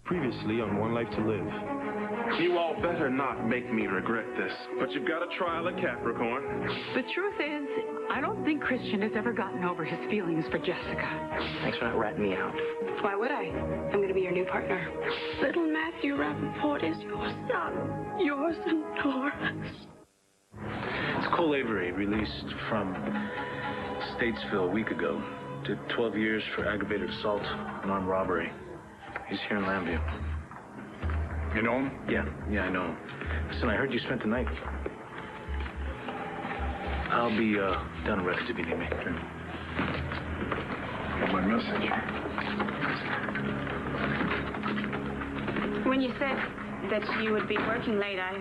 Previously on One Life to Live. You all better not make me regret this, but you've got a trial at Capricorn. The truth is, I don't think Christian has ever gotten over his feelings for Jessica. Thanks for not ratting me out. Why would I? I'm going to be your new partner. Little Matthew Rappaport is your son. Yours and Nora's. It's Cole Avery, released from Statesville a week ago. Did 12 years for aggravated assault and armed robbery. He's here in Lambview. You know him? Yeah, I know him. Listen, I heard you spent the night. I'll be down and ready if you need me. Okay. Got my message. When you said that you would be working late, I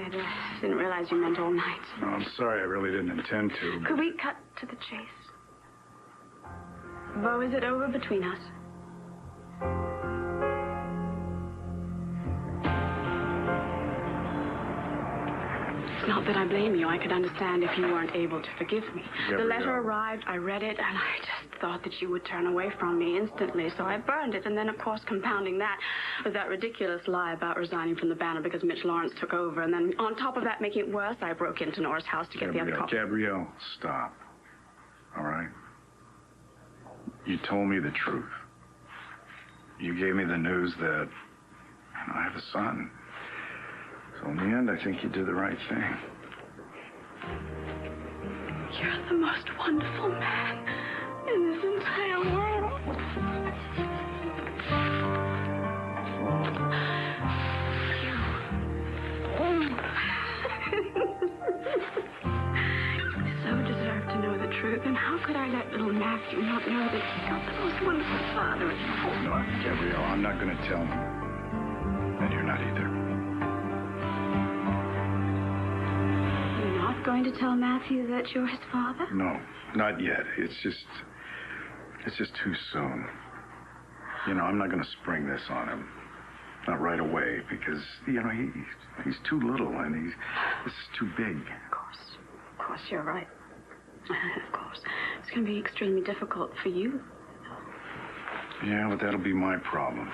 didn't realize you meant all night. No, I'm sorry, I really didn't intend to. Could we cut to the chase? Bo, is it over between us? It's not that I blame you. I could understand if you weren't able to forgive me. Gabrielle. The letter arrived, I read it, and I just thought that you would turn away from me instantly, so I burned it. And then, of course, compounding that was that ridiculous lie about resigning from the Banner because Mitch Lawrence took over. And then, on top of that, making it worse, I broke into Nora's house to get the other copy. Gabrielle, stop. All right? You told me the truth. You gave me the news that I have a son. So in the end, I think you did the right thing. You're the most wonderful man in this entire world. You so deserve to know the truth, and how could I let little Matthew not know that he's got the most wonderful father in the whole No, world? Gabrielle, I'm not going to tell him. And you're not either. You're not going to tell Matthew that you're his father? No, not yet. It's just too soon. You know, I'm not going to spring this on him. Not right away, because, you know, he's too little, and this is too big. Of course, you're right. Of course. It's going to be extremely difficult for you. Yeah, but that'll be my problem.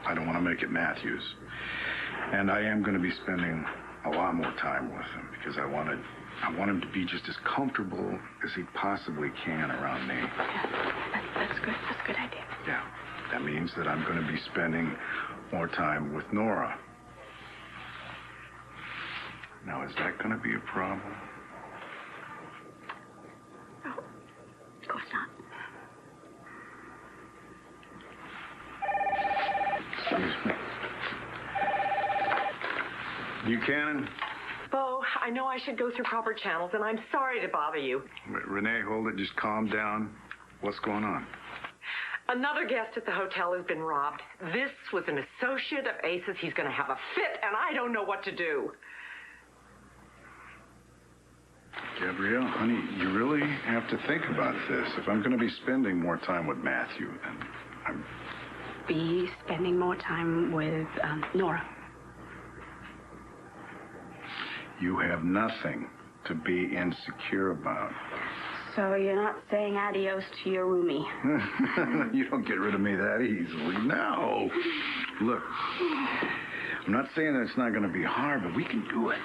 I don't want to make it Matthew's. And I am going to be spending a lot more time with him, because I want him to be just as comfortable as he possibly can around me. Yeah, that's good. That's a good idea. Yeah, that means that I'm going to be spending more time with Nora. Now, is that going to be a problem? Oh, of course not. Excuse me. Buchanan? Bo, I know I should go through proper channels, and I'm sorry to bother you. Renee, hold it. Just calm down. What's going on? Another guest at the hotel has been robbed. This was an associate of Ace's. He's going to have a fit, and I don't know what to do. Gabrielle, honey, you really have to think about this. If I'm going to be spending more time with Matthew, then I'm... Be spending more time with Nora. You have nothing to be insecure about. So you're not saying adios to your roomie? You don't get rid of me that easily. No. Look, I'm not saying that it's not going to be hard, but we can do it.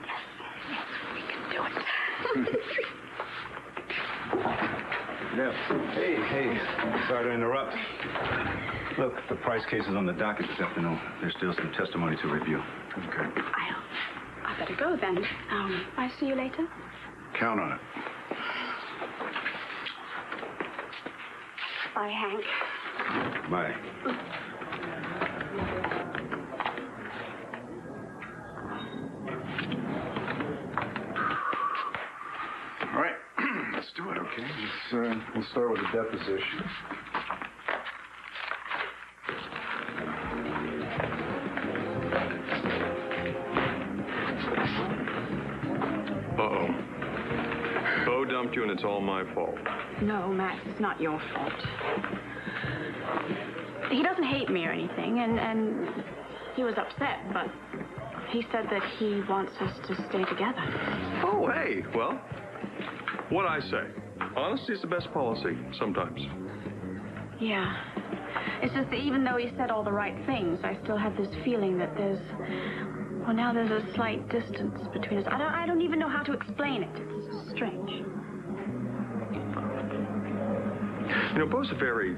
Yes, we can do it. Yeah. Hey. Sorry to interrupt. Look, the price case is on the docket this afternoon. There's still some testimony to review. Okay. I better go then. I see you later. Count on it. Bye, Hank. Bye. All right. Let's do it, okay? We'll start with the deposition. Uh-oh. Bo dumped you, and it's all my fault. No, Max, it's not your fault. He doesn't hate me or anything, and he was upset, but he said that he wants us to stay together. Oh, hey, well, what'd I say? Honesty is the best policy, sometimes. Yeah. It's just that even though he said all the right things, I still have this feeling that now there's a slight distance between us. I don't even know how to explain it. It's strange. You know, Bo's a very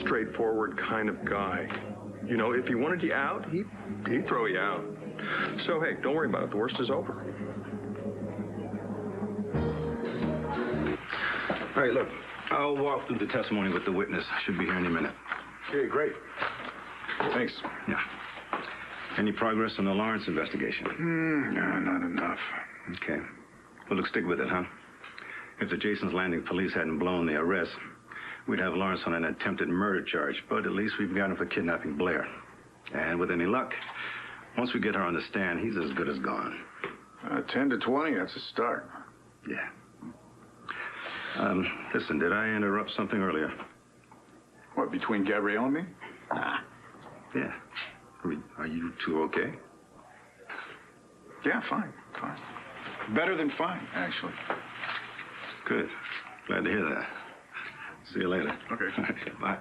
straightforward kind of guy. You know, if he wanted you out, he'd throw you out. So, hey, don't worry about it. The worst is over. All right, look, I'll walk through the testimony with the witness. I should be here any minute. Okay, great. Thanks. Yeah. Any progress on the Lawrence investigation? No, not enough. Okay. Well, look, stick with it, huh? If the Jason's Landing police hadn't blown the arrest, we'd have Lawrence on an attempted murder charge, but at least we've got him for kidnapping Blair. And with any luck, once we get her on the stand, he's as good as gone. 10 to 20, that's a start. Yeah. Listen, did I interrupt something earlier? What, between Gabrielle and me? Yeah. Are you two okay? Yeah, fine. Better than fine, actually. Good. Glad to hear that. See you later. Okay. Bye.